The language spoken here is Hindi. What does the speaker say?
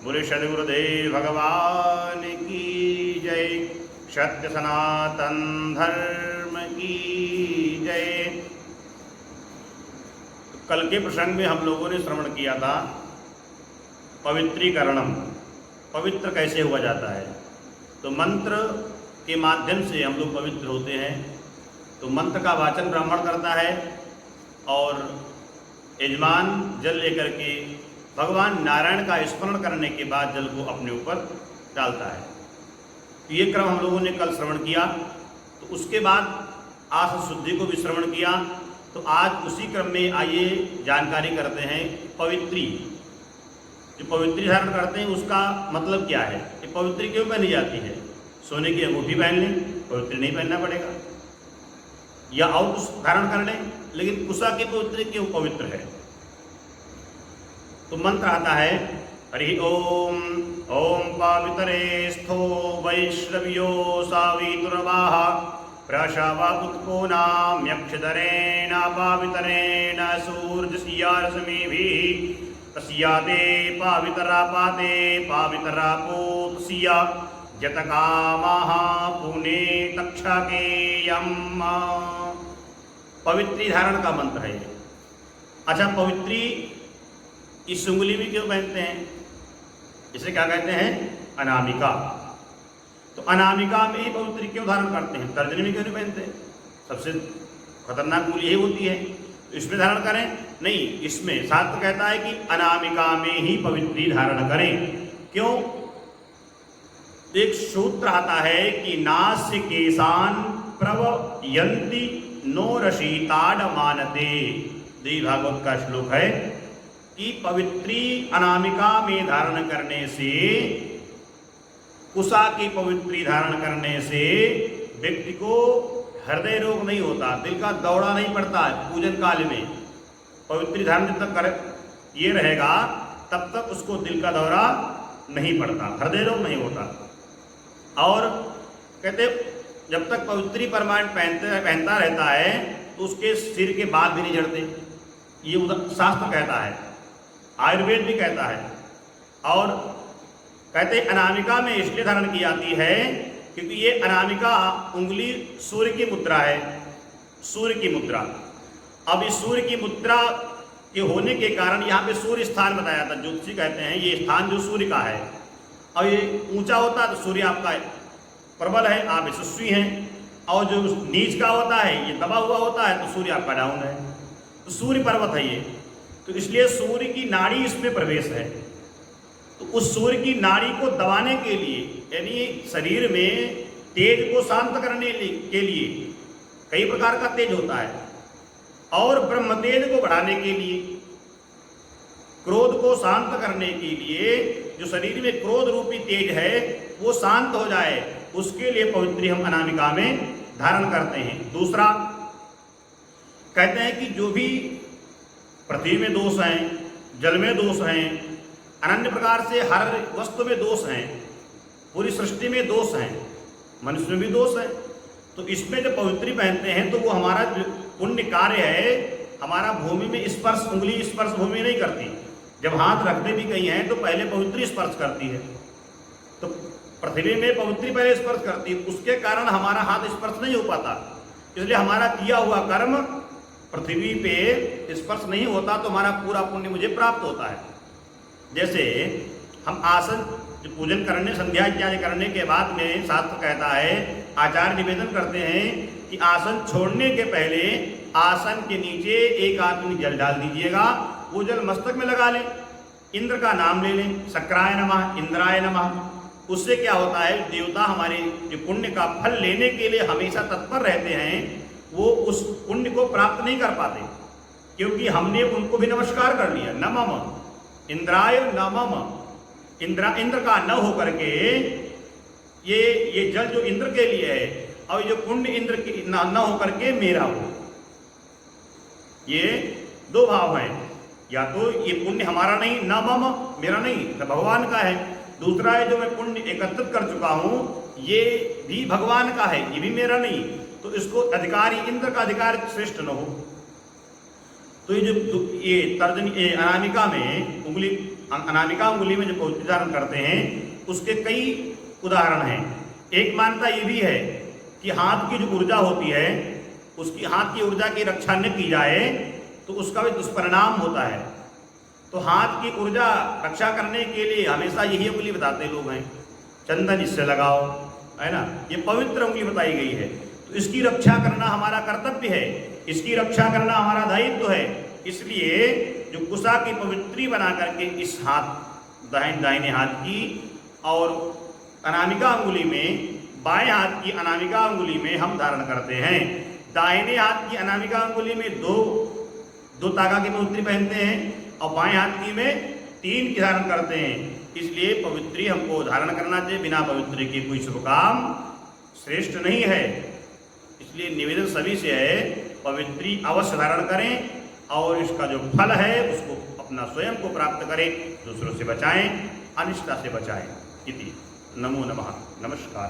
बोले सद्गुरुदेव भगवान की जय। सत्य सनातन धर्म की जय। कल के प्रसंग में हम लोगों ने श्रवण किया था पवित्रीकरणम, पवित्र कैसे हुआ जाता है। तो मंत्र के माध्यम से हम लोग पवित्र होते हैं। तो मंत्र का वाचन ब्राह्मण करता है और यजमान जल लेकर के भगवान नारायण का स्मरण करने के बाद जल को अपने ऊपर डालता है। तो ये क्रम हम लोगों ने कल श्रवण किया। तो उसके बाद आसन शुद्धि को भी श्रवण किया। तो आज उसी क्रम में आइए जानकारी करते हैं पवित्री। जो पवित्री धारण करते हैं उसका मतलब क्या है, ये पवित्री क्यों पहनी जाती है। सोने की अंगूठी पहन लें, पवित्री नहीं पहनना पड़ेगा, या और कुछ धारण कर लें, लेकिन कुशा की पवित्री क्यों पवित्र है। तो मंत्र आता है हरि ओम। ओम पावितरे स्थो वैश्रव्यो सावितुर्वाह प्रशावा उत्को नाम यक्षधरेण पावितरेण सूर्यस्या रश्मिभिः तस्याते पावितरा पाते पावितरा पोतस्या जतकामाः पुने तक्षकेयम्। पवित्री धारण का मंत्र है। अच्छा, पवित्री इस उंगली में क्यों पहनते हैं, इसे क्या कहते हैं, अनामिका। तो अनामिका में ही पवित्री क्यों धारण करते हैं, तर्जनी में क्यों नहीं पहनते। सबसे खतरनाक उंगली यही होती है, तो इसमें धारण करें नहीं। इसमें शास्त्र कहता है कि अनामिका में ही पवित्री धारण करें। क्यों, एक सूत्र आता है कि नास्य केशान प्रवयन्ति नो रशीताड मानते। देवी भागवत का श्लोक है कि पवित्री अनामिका में धारण करने से, कुशा की पवित्री धारण करने से व्यक्ति को हृदय रोग नहीं होता, दिल का दौड़ा नहीं पड़ता। पूजन काल में पवित्री धारण जब तक कर ये रहेगा तब तक उसको दिल का दौरा नहीं पड़ता, हृदय रोग नहीं होता। और कहते जब तक पवित्री परमाण पहनता रहता है तो उसके सिर के बाल भी नहीं झड़ते, ये शास्त्र कहता है, आयुर्वेद भी कहता है। और कहते अनामिका में इसलिए धारण की जाती है क्योंकि ये अनामिका उंगली सूर्य की मुद्रा है, सूर्य की मुद्रा। अब इस सूर्य की मुद्रा के होने के कारण यहाँ पे सूर्य स्थान बताया था। ज्योतिषी कहते हैं ये स्थान जो सूर्य का है, और ये ऊंचा होता है तो सूर्य आपका प्रबल है, आप यशस्वी हैं। और जो नीच का होता है ये दबा हुआ होता है तो सूर्य आपका डाउन है। तो सूर्य पर्वत है ये, तो इसलिए सूर्य की नाड़ी इसमें प्रवेश है। तो उस सूर्य की नाड़ी को दबाने के लिए, यानी शरीर में तेज को शांत करने के लिए, कई प्रकार का तेज होता है, और ब्रह्म तेज को बढ़ाने के लिए, क्रोध को शांत करने के लिए, जो शरीर में क्रोध रूपी तेज है वो शांत हो जाए, उसके लिए पवित्री हम अनामिका में धारण करते हैं। दूसरा कहते हैं कि जो भी पृथ्वी में दोष हैं, जल में दोष हैं, अनन्य प्रकार से हर वस्तु में दोष हैं, पूरी सृष्टि में दोष हैं, मनुष्य में भी दोष है। तो इसमें जब पवित्री पहनते हैं तो वो हमारा पुण्य कार्य है। हमारा भूमि में स्पर्श, उंगली स्पर्श भूमि नहीं करती। जब हाथ रखते भी कहीं हैं तो पहले पवित्री स्पर्श करती है। तो पृथ्वी में पवित्री पहले स्पर्श करती है, उसके कारण हमारा हाथ स्पर्श नहीं हो पाता। इसलिए हमारा किया हुआ कर्म पृथ्वी पे स्पर्श नहीं होता तो हमारा पूरा पुण्य मुझे प्राप्त होता है। जैसे हम आसन जो पूजन करने, संध्या इत्यादि करने के बाद में शास्त्र कहता है, आचार्य निवेदन करते हैं कि आसन छोड़ने के पहले आसन के नीचे एक आदमी जल डाल दीजिएगा, वो जल मस्तक में लगा लें, इंद्र का नाम ले लें, शक्राय नमः, इंद्राय नमः। उससे क्या होता है, देवता हमारे जो पुण्य का फल लेने के लिए हमेशा तत्पर रहते हैं, वो उस पुण्य को प्राप्त नहीं कर पाते, क्योंकि हमने उनको भी नमस्कार कर लिया। नमः इंद्राय नमः, इंद्र का न हो करके ये जल जो इंद्र के लिए है, और जो पुण्य इंद्र की न हो करके मेरा हो। ये दो भाव हैं, या तो ये पुण्य हमारा नहीं, न मम, मेरा नहीं, तो भगवान का है। दूसरा है जो मैं पुण्य एकत्रित कर चुका हूं, ये भी भगवान का है, ये भी मेरा नहीं, तो इसको अधिकारी, इंद्र का अधिकार श्रेष्ठ न हो। तो ये जो ये तर्जनी, ये अनामिका में उंगली अनामिका अंगुली में जो पवित्री धारण करते हैं उसके कई उदाहरण हैं। एक मान्यता ये भी है कि हाथ की जो ऊर्जा होती है, उसकी हाथ की ऊर्जा की रक्षा न की जाए तो उसका भी दुष्परिणाम होता है। तो हाथ की ऊर्जा रक्षा करने के लिए हमेशा यही अंगुली बताते लोग हैं, चंदन इससे लगाओ, है ना, ये पवित्र अंगुली बताई गई है। तो इसकी रक्षा करना हमारा कर्तव्य है, इसकी रक्षा करना हमारा दायित्व है। इसलिए जो कुशा की पवित्री बना करके इस हाथ दाहिने हाथ की और अनामिका अंगुली में, बाएं हाथ की अनामिका अंगुली में हम धारण करते हैं। दाहिने हाथ की अनामिका अंगुली में दो तागा की पवित्री पहनते हैं और बाएं हाथ की में 3 की धारण करते हैं। इसलिए पवित्री हमको धारण करना चाहिए, बिना पवित्री के कोई शुभ काम श्रेष्ठ नहीं है। इसलिए निवेदन सभी से है, पवित्री अवश्य धारण करें और इसका जो फल है उसको अपना स्वयं को प्राप्त करें, दूसरों से बचाएं, अनिष्टता से बचाएं। इति नमो नमः। नमस्कार।